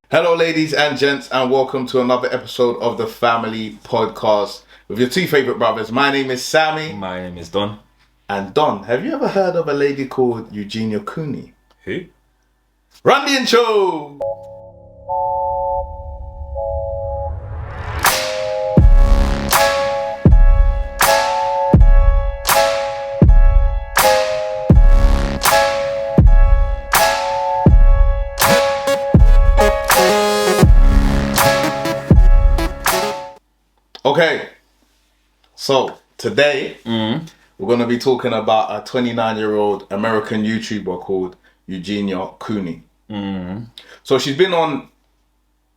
Hello ladies and gents, and welcome to another episode of the Family Podcast with your two favourite brothers. My name is Sammy. My name is Don. And Don, have you ever heard of a lady called Eugenia Cooney? Who? Run the intro! Okay, so today we're going to be talking about a 29-year-old American YouTuber called Eugenia Cooney. So she's been on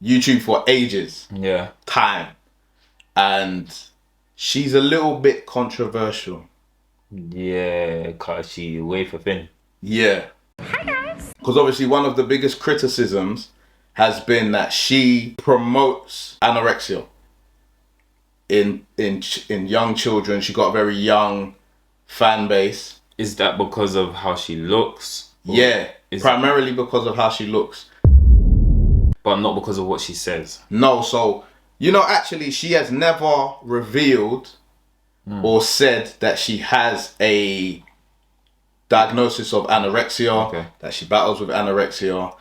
YouTube for ages. Yeah. Time. And she's a little bit controversial. Yeah, cause she wafer thin. Yeah. Hi guys. Because obviously one of the biggest criticisms has been that she promotes anorexia. In young children, she got a very young fan base. Is that because of how she looks? Yeah, primarily because of how she looks. But not because of what she says? No, so, actually she has never revealed or said that she has a diagnosis of anorexia, that she battles with anorexia.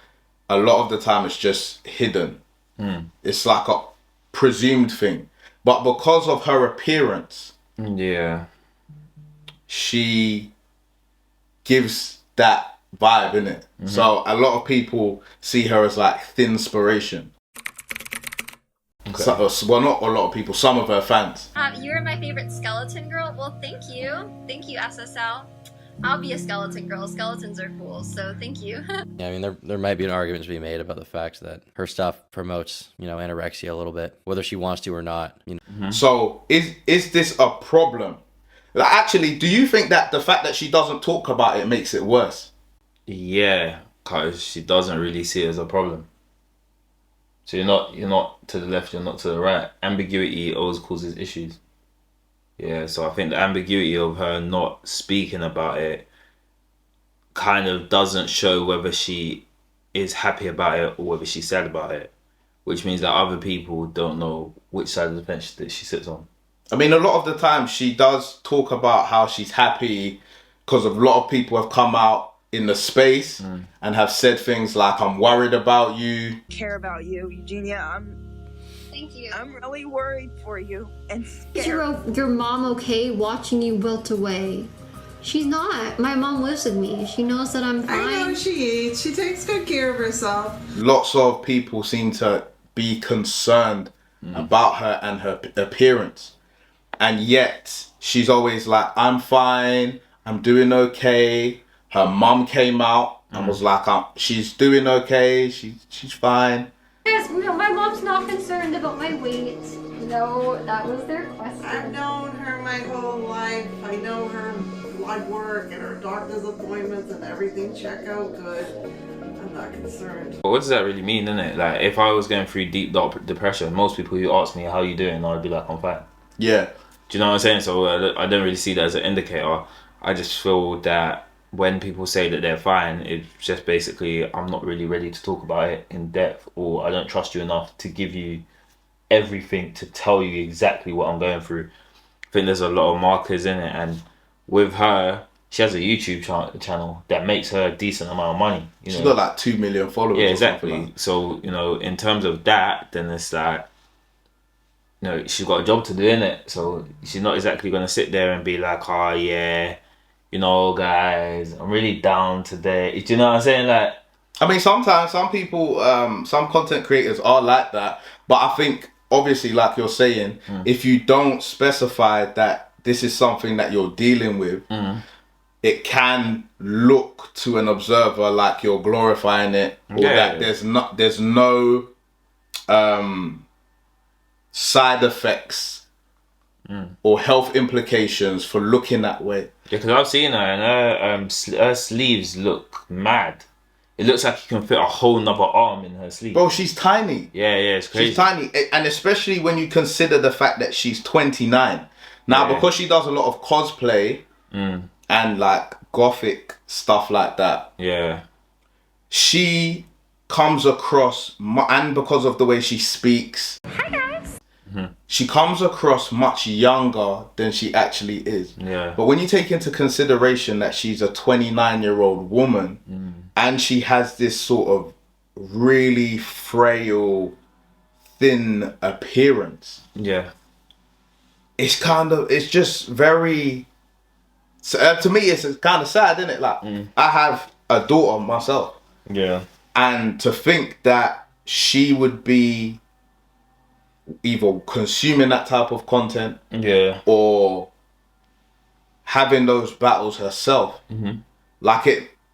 A lot of the time it's just hidden. It's like a presumed thing. But because of her appearance, she gives that vibe, innit? So a lot of people see her as like thin inspiration. So, well, not a lot of people, some of her fans. You're my favorite skeleton girl. Well, thank you. Thank you, SSL. I'll be a skeleton girl. Skeletons are cool, so thank you. Yeah, I mean, there might be an argument to be made about the fact that her stuff promotes, anorexia a little bit, whether she wants to or not. So, is this a problem? Like, actually, do you think that the fact that she doesn't talk about it makes it worse? Yeah, because she doesn't really see it as a problem. So you're not to the left, you're not to the right. Ambiguity always causes issues. Yeah, so I think the ambiguity of her not speaking about it kind of doesn't show whether she is happy about it or whether she's sad about it, which means that other people don't know which side of the fence that she sits on. I mean, a lot of the time she does talk about how she's happy because a lot of people have come out in the space and have said things like, I'm worried about you. Care about you, Eugenia. Thank you. I'm really worried for you and scared. Is your mom okay watching you wilt away? She's not. My mom lives with me. She knows that I'm fine. I know she eats. She takes good care of herself. Lots of people seem to be concerned about her and her appearance. And yet, she's always like, I'm fine. I'm doing okay. Her mom came out and was like, she's doing okay. She's fine. Yes, my mom's not concerned about my weight. No, that was their question. I've known her my whole life. I know her blood work and her doctor's appointments and everything check out good. I'm not concerned. But what does that really mean, innit? Like, if I was going through deep, dark depression, most people who ask me, how you doing? I'd be like, I'm fine. Yeah. Do you know what I'm saying? So I don't really see that as an indicator. I just feel that when people say that they're fine, it's just basically, I'm not really ready to talk about it in depth, or I don't trust you enough to give you everything to tell you exactly what I'm going through. I think there's a lot of markers in it, and with her, she has a YouTube channel that makes her a decent amount of money. She's got like 2 million followers. Yeah, exactly. So, in terms of that, then it's like, she's got a job to do, innit? So she's not exactly going to sit there and be like, oh yeah, guys, I'm really down today. Do you know what I'm saying? Like, I mean, sometimes some people, some content creators are like that. But I think, obviously, like you're saying, if you don't specify that this is something that you're dealing with, it can look to an observer like you're glorifying it, or that there's no side effects or health implications for looking that way. Yeah, because I've seen her and her sleeves look mad. It looks like you can fit a whole nother arm in her sleeve. Bro, she's tiny. Yeah, it's crazy. She's tiny. And especially when you consider the fact that she's 29. Now, because she does a lot of cosplay, and like gothic stuff like that. Yeah. She comes across, and because of the way she speaks, she comes across much younger than she actually is. Yeah. But when you take into consideration that she's a 29-year-old woman and she has this sort of really frail, thin appearance, Yeah. it's just very, to me, it's kind of sad, isn't it? Like, I have a daughter myself. Yeah. And to think that she would be either consuming that type of content, Yeah. or having those battles herself, like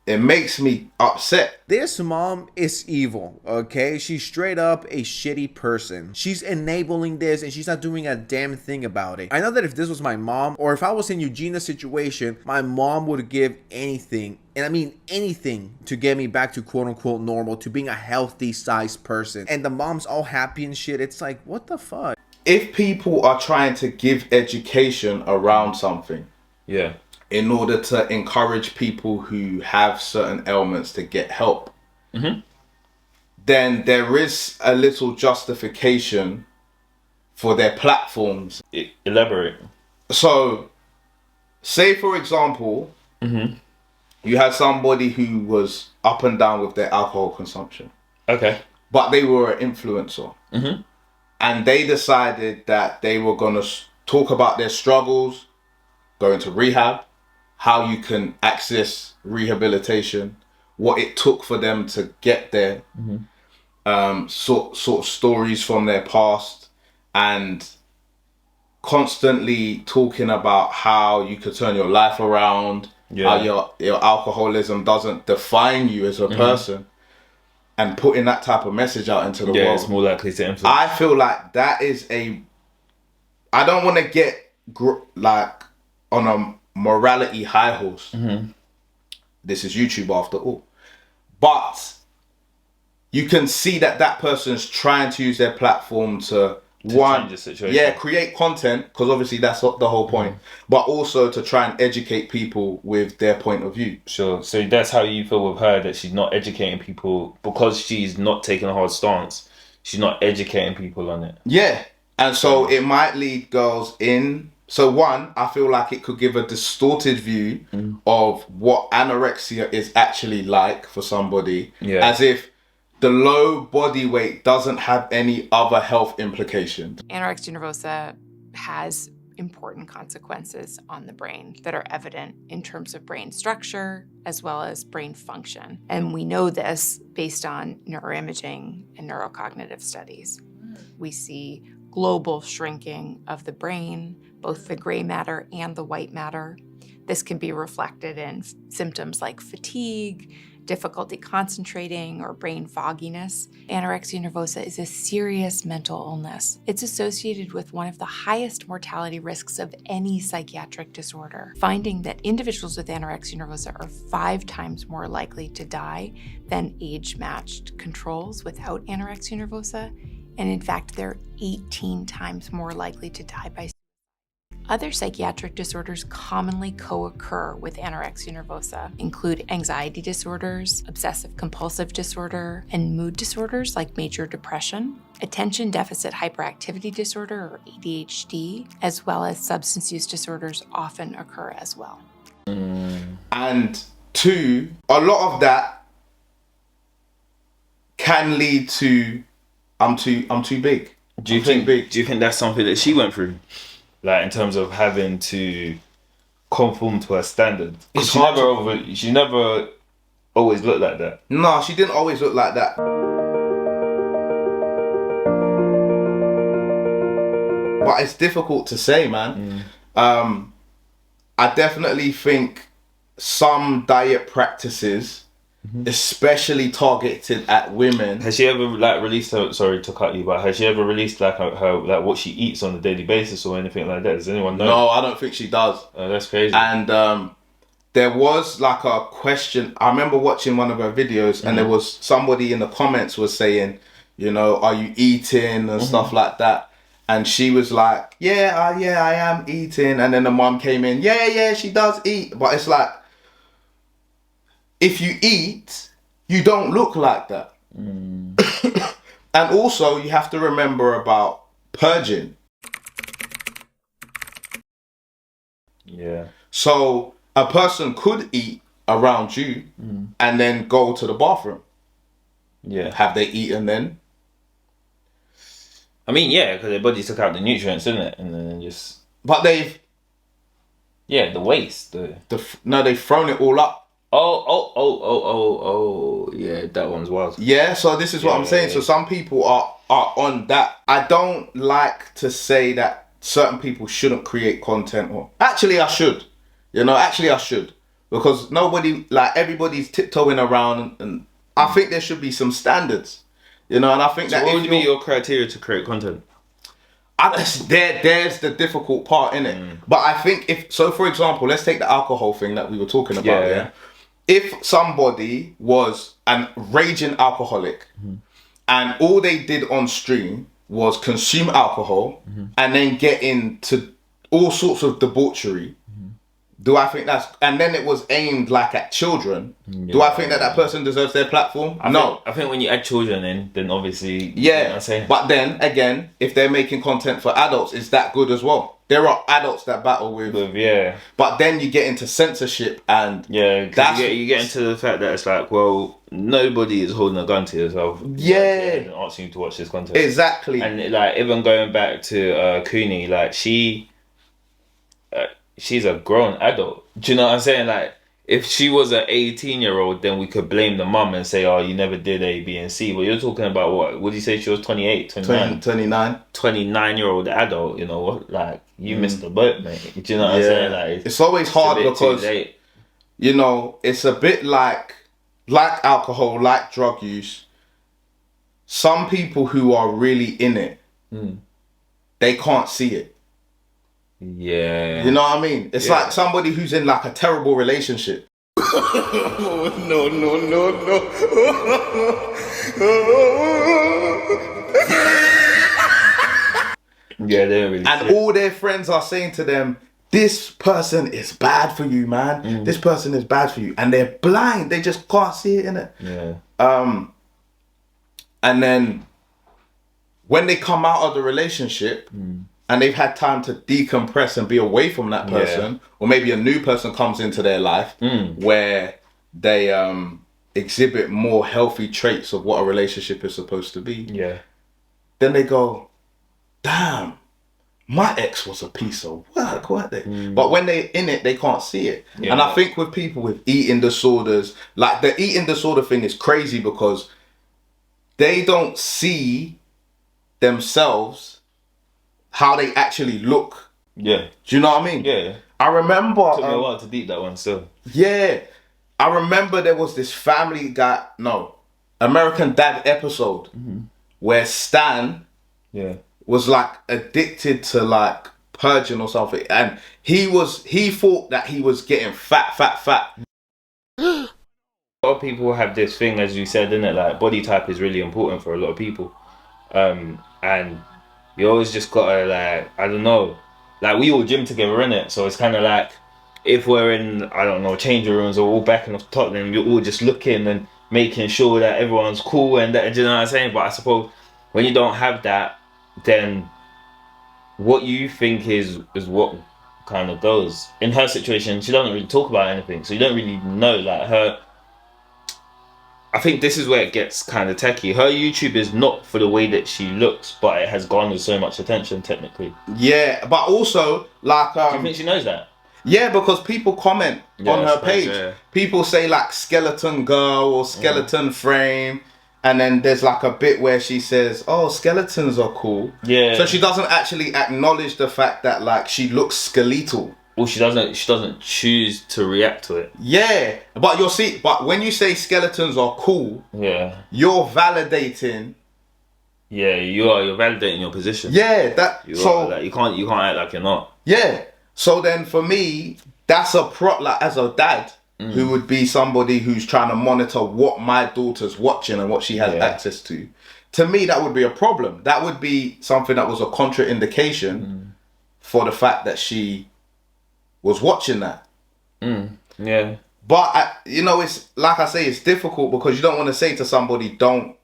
it makes me upset. This mom is evil, okay? She's straight up a shitty person. She's enabling this and she's not doing a damn thing about it. I know that if this was my mom, or if I was in Eugenia's situation, my mom would give anything, and I mean anything, to get me back to quote unquote normal, to being a healthy sized person. And the mom's all happy and shit. It's like, what the fuck? If people are trying to give education around something, Yeah. in order to encourage people who have certain ailments to get help, then there is a little justification for their platforms. Elaborate. So, say for example, you had somebody who was up and down with their alcohol consumption, Okay. but they were an influencer. And they decided that they were going to talk about their struggles, going to rehab, how you can access rehabilitation, what it took for them to get there, sort of stories from their past, and constantly talking about how you could turn your life around, how your alcoholism doesn't define you as a person, and putting that type of message out into the world. Yeah, it's more likely to influence. I feel like that is I don't want to get like on a morality high horse. This is YouTube after all. But you can see that that person's trying to use their platform to change the situation. Yeah, create content, because obviously that's the whole point. But also to try and educate people with their point of view. Sure. So that's how you feel with her, that she's not educating people because she's not taking a hard stance. She's not educating people on it. Yeah. And so it might lead girls in. So one, I feel like it could give a distorted view of what anorexia is actually like for somebody. Yeah. As if the low body weight doesn't have any other health implications. Anorexia nervosa has important consequences on the brain that are evident in terms of brain structure as well as brain function. And we know this based on neuroimaging and neurocognitive studies. We see global shrinking of the brain, both the gray matter and the white matter. This can be reflected in symptoms like fatigue, difficulty concentrating, or brain fogginess. Anorexia nervosa is a serious mental illness. It's associated with one of the highest mortality risks of any psychiatric disorder, finding that individuals with anorexia nervosa are 5 times more likely to die than age-matched controls without anorexia nervosa, and in fact, they're 18 times more likely to die by. Other psychiatric disorders commonly co-occur with anorexia nervosa include anxiety disorders, obsessive compulsive disorder, and mood disorders like major depression, attention deficit hyperactivity disorder or ADHD, as well as substance use disorders often occur as well. And two, a lot of that can lead to I'm too big. Do you think that's something that she went through? Like in terms of having to conform to her standard? Because she never always looked like that. No, she didn't always look like that. But it's difficult to say, man. I definitely think some diet practices, especially targeted at women. Has she ever released her? Sorry to cut you, but has she ever released her what she eats on a daily basis or anything like that? Does anyone know? No, I don't think she does. Oh, that's crazy. And there was like a question. I remember watching one of her videos, and there was somebody in the comments was saying, you know, are you eating and stuff like that? and she was like, yeah, I am eating. And then the mum came in, yeah, she does eat. But it's like, if you eat, you don't look like that. And also, you have to remember about purging. Yeah. So a person could eat around you and then go to the bathroom. Yeah. Have they eaten then? I mean, yeah, because their body took out the nutrients, didn't it? And then just... But they've... Yeah, the waste. No, they've thrown it all up. Oh. Yeah, that one's wild. Yeah, so this is what I'm saying. So some people are on that. I don't like to say that certain people shouldn't create content. Or actually, I should. I should. Because everybody's tiptoeing around, and I think there should be some standards. And I think that... What would be your criteria to create content? There's the difficult part in it. But I think for example, let's take the alcohol thing that we were talking about. Yeah. If somebody was a raging alcoholic and all they did on stream was consume alcohol and then get into all sorts of debauchery, do I think and then it was aimed at children, do I think that person deserves their platform? No. I think when you add children in, then obviously... Yeah, but then, again, if they're making content for adults, is that good as well? There are adults that battle with... But then you get into censorship and... Yeah, you get into the fact that it's like, well, nobody is holding a gun to yourself. Yeah. And asking you to watch this content. Exactly. And even going back to Cooney, she's a grown adult. Do you know what I'm saying? If she was an 18-year-old, then we could blame the mum and say, oh, you never did A, B, and C. But you're talking about what? Would you say she was 28, 29? 29. 29-year-old adult, you know what? You missed the boat, mate. Do you know what I'm saying? It's always hard because, it's a bit like alcohol, like drug use. Some people who are really in it, they can't see it. Yeah. You know what I mean? It's like somebody who's in a terrible relationship. No. Yeah, they're really and all their friends are saying to them, this person is bad for you, man. This person is bad for you. And they're blind. They just can't see it, innit? Yeah. And then when they come out of the relationship and they've had time to decompress and be away from that person, or maybe a new person comes into their life where they exhibit more healthy traits of what a relationship is supposed to be, then they go, damn, my ex was a piece of work, weren't they? But when they're in it, they can't see it. And I think with people with eating disorders, the eating disorder thing is crazy because they don't see themselves how they actually look. Yeah. Do you know what I mean? Yeah. I remember... It took me a while to beat that one still. Yeah. I remember there was this American Dad episode where Stan was addicted to purging or something. And he thought that he was getting fat. A lot of people have this thing, as you said, isn't it? Body type is really important for a lot of people. And you always just gotta I don't know, we all gym together, innit? So it's kind of if we're in, I don't know, changing rooms or all back in Tottenham, you're all just looking and making sure that everyone's cool and that, do you know what I'm saying? But I suppose when you don't have that, then what you think is what kind of goes. In her situation, she doesn't really talk about anything, so you don't really know her. I think this is where it gets kind of techie. Her YouTube is not for the way that she looks, but it has garnered so much attention technically. Yeah, but also do you think she knows that? Yeah, because people comment on her page. Yeah. People say skeleton girl or skeleton frame, and then there's a bit where she says, "Oh, skeletons are cool." Yeah. So she doesn't actually acknowledge the fact that she looks skeletal. Well, she doesn't choose to react to it. Yeah, but you'll see. But when you say skeletons are cool, you're validating. Yeah, you're validating your position. Yeah, you can't act like you're not. Yeah. So then, for me, that's a as a dad who would be somebody who's trying to monitor what my daughter's watching and what she has access to. to me, that would be a problem. That would be something that was a contraindication for the fact that she was watching that. Yeah. But, you know, it's like I say, it's difficult because you don't want to say to somebody, don't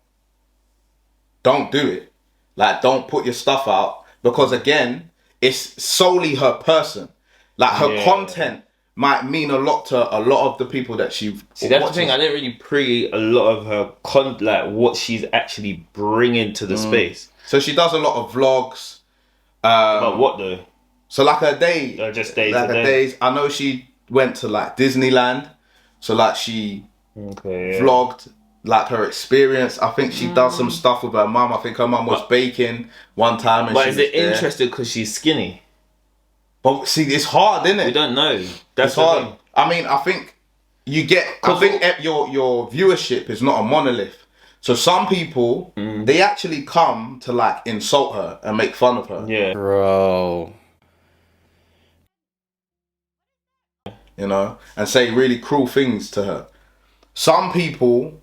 do it. Like, don't put your stuff out. Because, again, it's solely her person. Like, her content might mean a lot to a lot of the people that she See, that's watches. The thing. I didn't really pre a lot of her like what she's actually bringing to the space. So she does a lot of vlogs. But what though? So like her day, just day like to her day. days. I know she went to like Disneyland. So like she vlogged like her experience. I think she does some stuff with her mum. I think her mum was baking one time. And but is it interesting because she's skinny? But see, it's hard, isn't it? We don't know. That's hard. Thing. I mean, I think you get. I think your viewership is not a monolith. So some people they actually come to like insult her and make fun of her. Yeah, bro. You know, and say really cruel things to her. Some people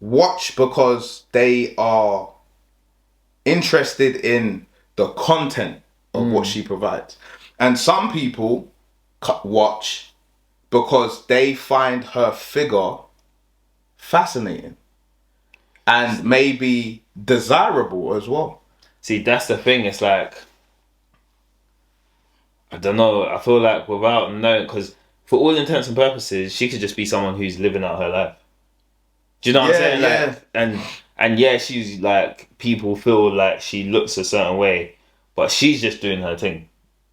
watch because they are interested in the content of what she provides. And some people watch because they find her figure fascinating and maybe desirable as well. See, that's the thing. It's like, I don't know. I feel like without knowing, because for all intents and purposes, she could just be someone who's living out her life. Do you know what I'm saying? Like, and yeah, she's like, people feel like she looks a certain way, but she's just doing her thing.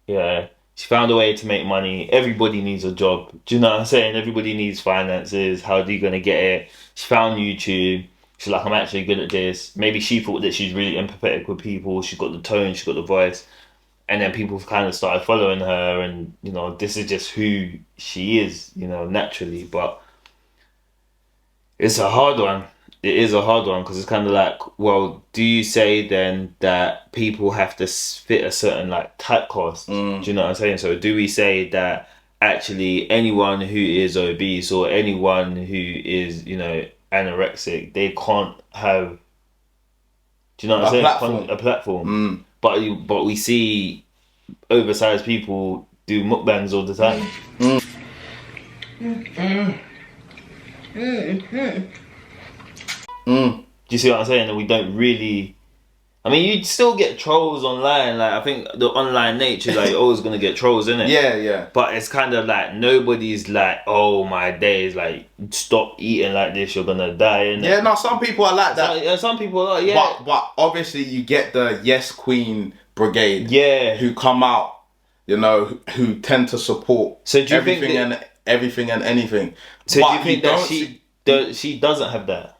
Yeah, she found a way to make money. Everybody needs a job. Do you know what I'm saying? Everybody needs finances. How are you going to get it? She found YouTube. She's like, I'm actually good at this. Maybe she thought that she's really empathetic with people. She's got the tone. She's got the voice. And then people kind of started following her. And, you know, this is just who she is, you know, naturally. But it's a hard one. It is a hard one because it's kind of like, well, do you say then that people have to fit a certain like typecast? Do you know what I'm saying? So do we say that actually anyone who is obese or anyone who is, you know, anorexic, they can't have, do you know what I'm saying? A platform. But we see oversized people do mukbangs all the time. Do you see what I'm saying? And we don't really. I mean, you still get trolls online. Like, I think the online nature, like, you're always gonna get trolls, innit? Yeah. But it's kind of like nobody's like, oh my days, like, stop eating like this, you're gonna die. Innit? Yeah, no, some people are like that. Some people are, yeah. But obviously, you get the Yes Queen brigade. Yeah. Who come out, you know, who tend to support everything and anything. So do you think that she doesn't have that?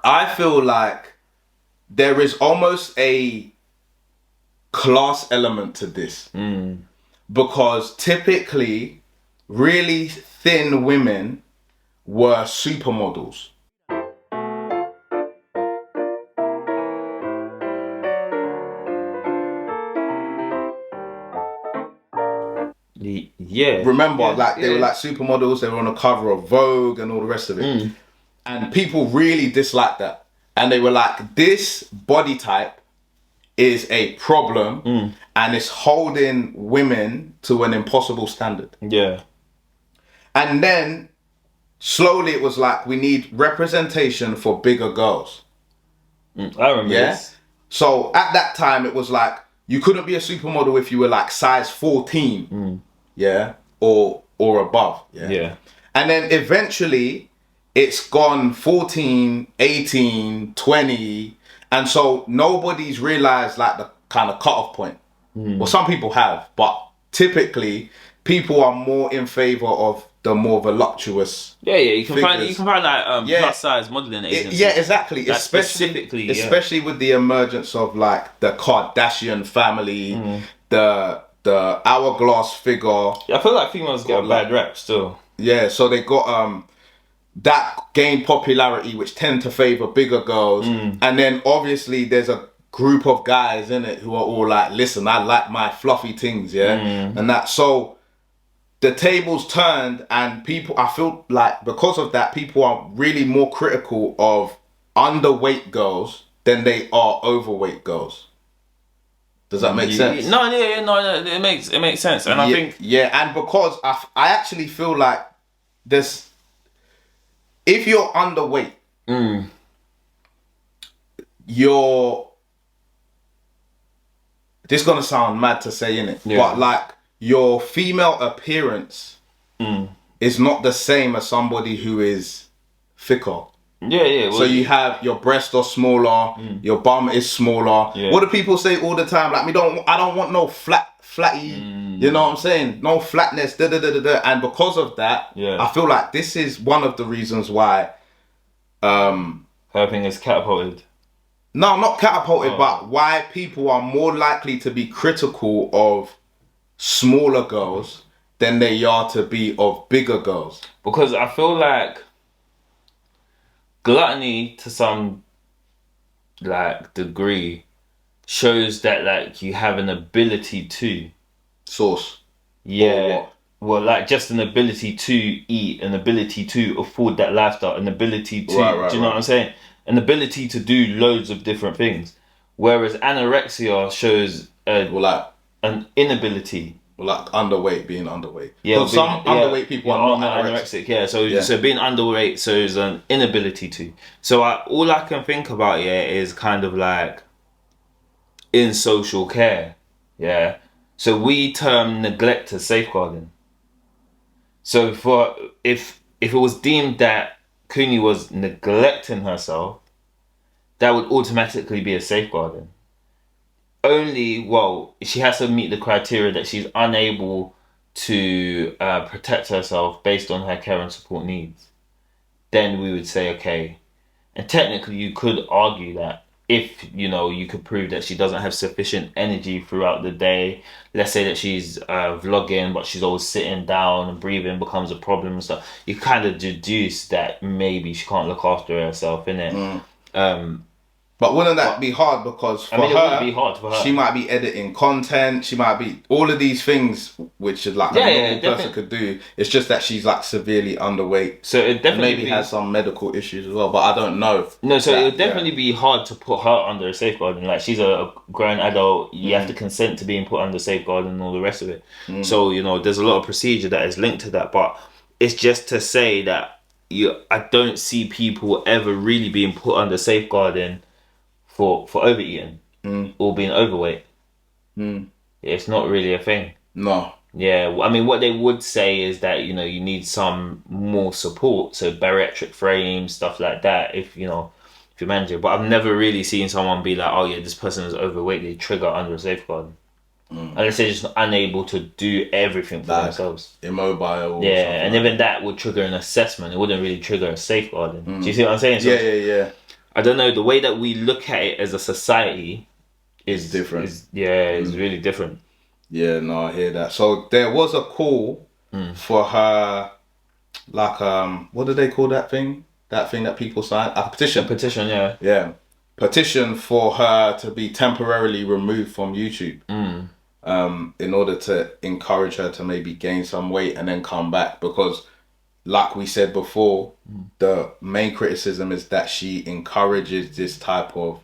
I feel like there is almost a class element to this. Because typically, really thin women were supermodels. Yeah. Remember, they were like supermodels, they were on the cover of Vogue and all the rest of it. And people really disliked that. And they were like, this body type is a problem and it's holding women to an impossible standard. Yeah. And then slowly it was like, we need representation for bigger girls. I remember this. So at that time, it was like, you couldn't be a supermodel if you were like size 14, or above. Yeah. And then eventually, it's gone 14, 18, 20. And so nobody's realized like the kind of cutoff point. Well, some people have, but typically people are more in favor of the more voluptuous. Yeah. You can find like plus size modeling agencies. Yeah, exactly. Like Especially with the emergence of like the Kardashian family, the hourglass figure. Yeah, I feel like females get a bad rap still. Yeah, so they got that gained popularity, which tend to favor bigger girls, and then obviously there's a group of guys in it who are all like, listen, I like my fluffy things, and that. So the tables turned, and people, I feel like because of that, people are really more critical of underweight girls than they are overweight girls. Does that make sense? No, it makes sense, and I think and because I actually feel like if you're underweight, this is gonna sound mad to say, innit? But like your female appearance is not the same as somebody who is thicker. Well, so you have your breasts are smaller, your bum is smaller. What do people say all the time? Like, I don't want no flatty. You know what I'm saying? No flatness. And because of that, I feel like this is one of the reasons why. Her thing is catapulted. No, not catapulted, but why people are more likely to be critical of smaller girls than they are to be of bigger girls. Because I feel like gluttony to some like degree shows that like you have an ability to source. Yeah. Well, like just an ability to eat, an ability to afford that lifestyle, an ability to do you know what I'm saying? An ability to do loads of different things. Whereas anorexia shows an inability. Like underweight, being underweight. Yeah, some underweight people are not anorexic. Yeah, so being underweight shows an inability to. So all I can think about is kind of like in social care. Yeah. So we term neglect as safeguarding. So if it was deemed that Cooney was neglecting herself, that would automatically be a safeguarding. She has to meet the criteria that she's unable to protect herself based on her care and support needs. Then we would say, okay. And technically you could argue that if, you could prove that she doesn't have sufficient energy throughout the day. Let's say that she's vlogging, but she's always sitting down and breathing becomes a problem and stuff. You kind of deduce that maybe she can't look after herself, innit? But wouldn't that be hard? Because it would be hard for her. She might be editing content. She might be all of these things, which is like a normal person could do. It's just that she's like severely underweight. So it definitely maybe has some medical issues as well. But I don't know. No, so it would definitely be hard to put her under a safeguarding. Like she's a grown adult. You have to consent to being put under safeguarding and all the rest of it. So there's a lot of procedure that is linked to that. But it's just to say that I don't see people ever really being put under safeguarding for overeating or being overweight. It's not really a thing. No. Yeah, I mean, what they would say is that, you need some more support. So bariatric frames, stuff like that, if you manage it. But I've never really seen someone be like, oh yeah, this person is overweight, they trigger under a safeguard. Unless they're just unable to do everything for themselves. Immobile. Yeah, and even that would trigger an assessment. It wouldn't really trigger a safeguarding. Do you see what I'm saying? So yeah. I don't know, the way that we look at it as a society is different. Is really different. Yeah, no, I hear that. So there was a call for her, like, what do they call that thing? That thing that people sign? A petition. A petition, yeah. Yeah. Petition for her to be temporarily removed from YouTube. In order to encourage her to maybe gain some weight and then come back. Because like we said before, the main criticism is that she encourages this type of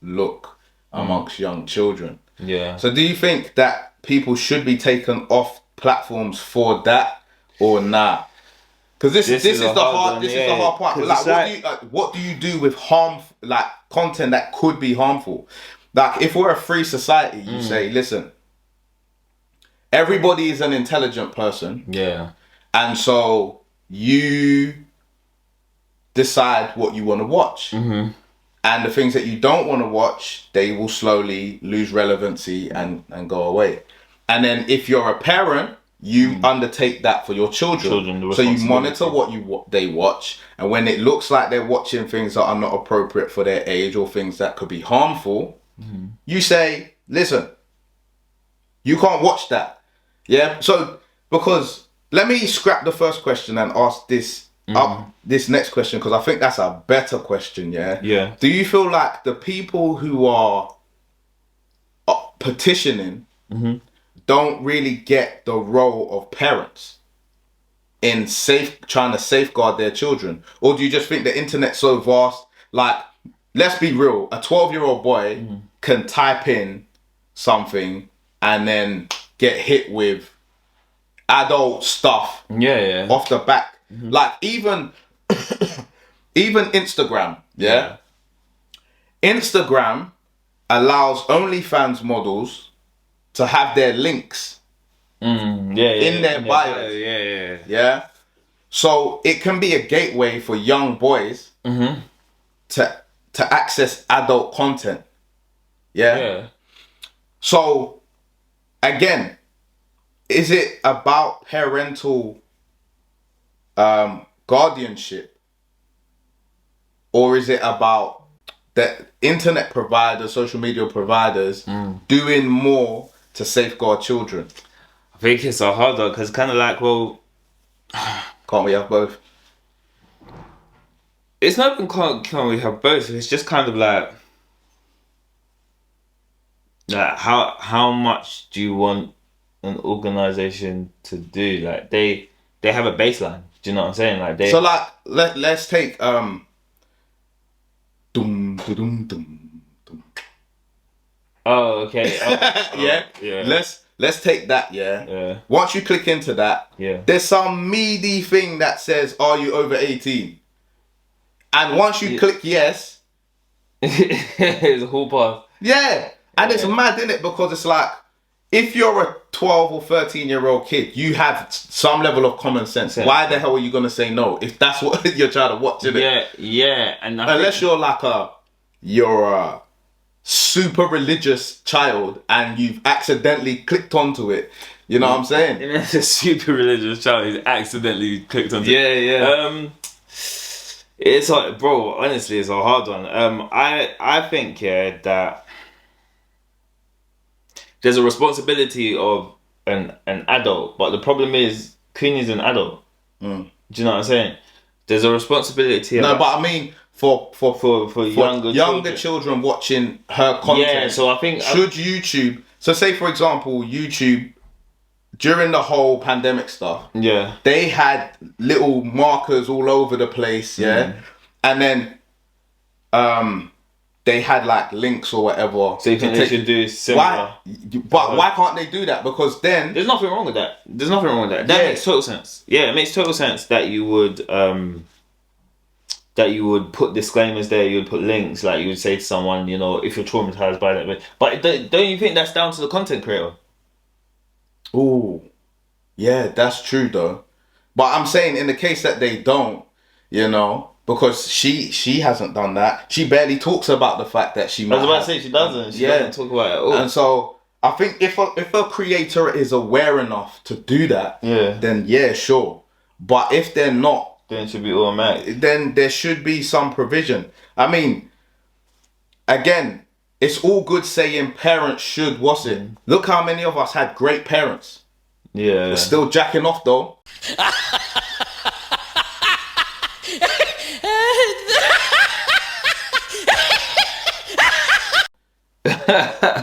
look amongst young children. Yeah. So do you think that people should be taken off platforms for that or not? Because this is the hard part. Like, what do you do with content that could be harmful? Like, if we're a free society, you say, listen, everybody is an intelligent person. Yeah. And so you decide what you want to watch. And the things that you don't want to watch, they will slowly lose relevancy and go away. And then if you're a parent, you undertake that for your children. So you monitor what they watch. And when it looks like they're watching things that are not appropriate for their age or things that could be harmful, you say, listen, you can't watch that. Yeah? So, because let me scrap the first question and ask this next question, because I think that's a better question, yeah? Yeah. Do you feel like the people who are petitioning don't really get the role of parents in trying to safeguard their children? Or do you just think the internet's so vast, like, let's be real, a 12-year-old boy can type in something and then get hit with adult stuff off the back. Like even Instagram, Instagram allows OnlyFans models to have their links in their bios. Yeah. So it can be a gateway for young boys to access adult content. Yeah. So again, is it about parental guardianship, or is it about the internet providers, social media providers doing more to safeguard children? I think it's a hard one because kind of like, well, can't we have both? It's not even can we have both. It's just kind of like how much do you want an organization to do? Like they have a baseline. Do you know what I'm saying? Like they. So like let's take dum dum dum dum. Oh, okay. Yeah. Let's take that. Yeah. Once you click into that, there's some meaty thing that says, "Are you over 18?" And once you click yes, it's a whole path. Yeah. And it's mad, isn't it? Because it's like, if you're a 12 or 13-year-old kid, you have some level of common sense. Why the hell are you going to say no if that's what you're trying to watch, isn't it? Yeah. And unless you're like you're a super religious child and you've accidentally clicked onto it. You know what I'm saying? It's a super religious child who's accidentally clicked onto it. Yeah. It's like, bro, honestly, it's a hard one. I think, that there's a responsibility of an adult, but the problem is Cooney's an adult. Do you know what I'm saying? There's a responsibility. No, but I mean for younger children watching her content. Yeah, so I think should YouTube. So say for example, YouTube during the whole pandemic stuff. Yeah, they had little markers all over the place. Yeah, and then they had like links or whatever. So you think they should do similar? Why can't they do that? Because then there's nothing wrong with that. That makes total sense. Yeah, it makes total sense that you would put disclaimers there. You would put links, like you would say to someone, you know, if you're traumatized by that. But don't you think that's down to the content creator? Oh, yeah, that's true though. But I'm saying in the case that they don't, you know. Because she hasn't done that. She barely talks about the fact that she. I was about to say she doesn't. She doesn't talk about it at all. And so I think if a creator is aware enough to do that, then yeah, sure. But if they're not, then it should be automatic. Then there should be some provision. I mean, again, it's all good saying parents should. What's it? Look how many of us had great parents. Yeah. We're still jacking off though.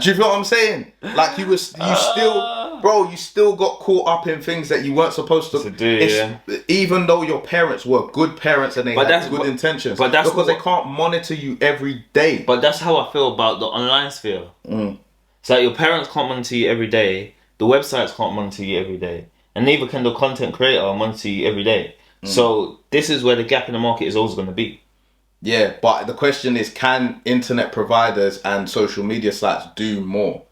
Do you feel what I'm saying? Like you still got caught up in things that you weren't supposed to do. Even though your parents were good parents and they had good intentions, but that's because they can't monitor you every day. But that's how I feel about the online sphere. It's like your parents can't monitor you every day. The websites can't monitor you every day, and neither can the content creator monitor you every day. So this is where the gap in the market is always going to be. Yeah, but the question is, can internet providers and social media sites do more?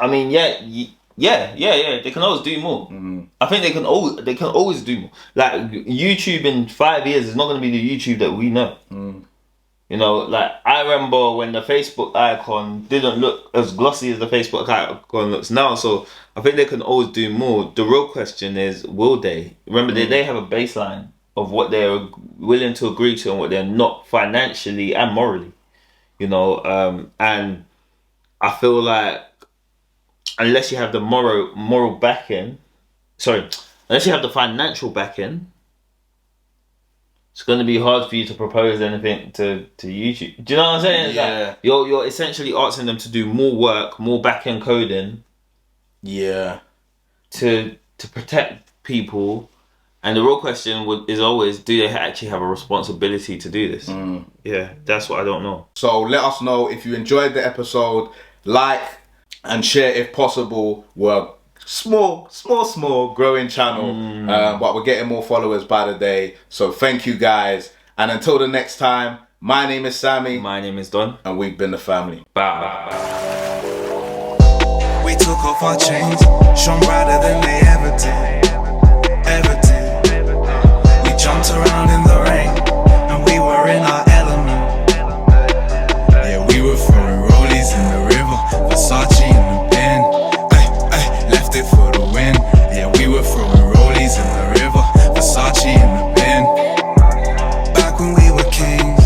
I mean, yeah. They can always do more. I think they can always do more. Like YouTube in 5 years is not going to be the YouTube that we know. You know, like I remember when the Facebook icon didn't look as glossy as the Facebook icon looks now. So I think they can always do more. The real question is, will they? Remember, they have a baseline of what they're willing to agree to and what they're not, financially and morally, you know. And I feel like unless you have the moral backing, unless you have the financial backing, it's going to be hard for you to propose anything to YouTube. Do you know what I'm saying? It's like you're essentially asking them to do more work, more back-end coding. Yeah. To protect people And the real question is always, do they actually have a responsibility to do this? Yeah, that's what I don't know. So let us know if you enjoyed the episode. Like and share if possible. We're small growing channel, but we're getting more followers by the day. So thank you guys. And until the next time, my name is Sammy. My name is Don. And we've been the family. Bye. We took off our chains, shone brighter than they ever did. We jumped around in the rain, and we were in our element. Yeah, we were throwing rollies in the river, Versace in the bin. Left it for the win. Yeah, we were throwing rollies in the river, Versace in the bin. Back when we were kings.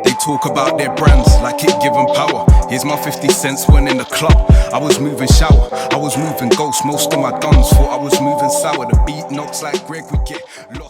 They talk about their brands like it give them power. Here's my 50 cents when in the club. I was moving shower, I was moving ghost. Most of my dons thought I was moving sour. The beat knocks like Greg, we get lost.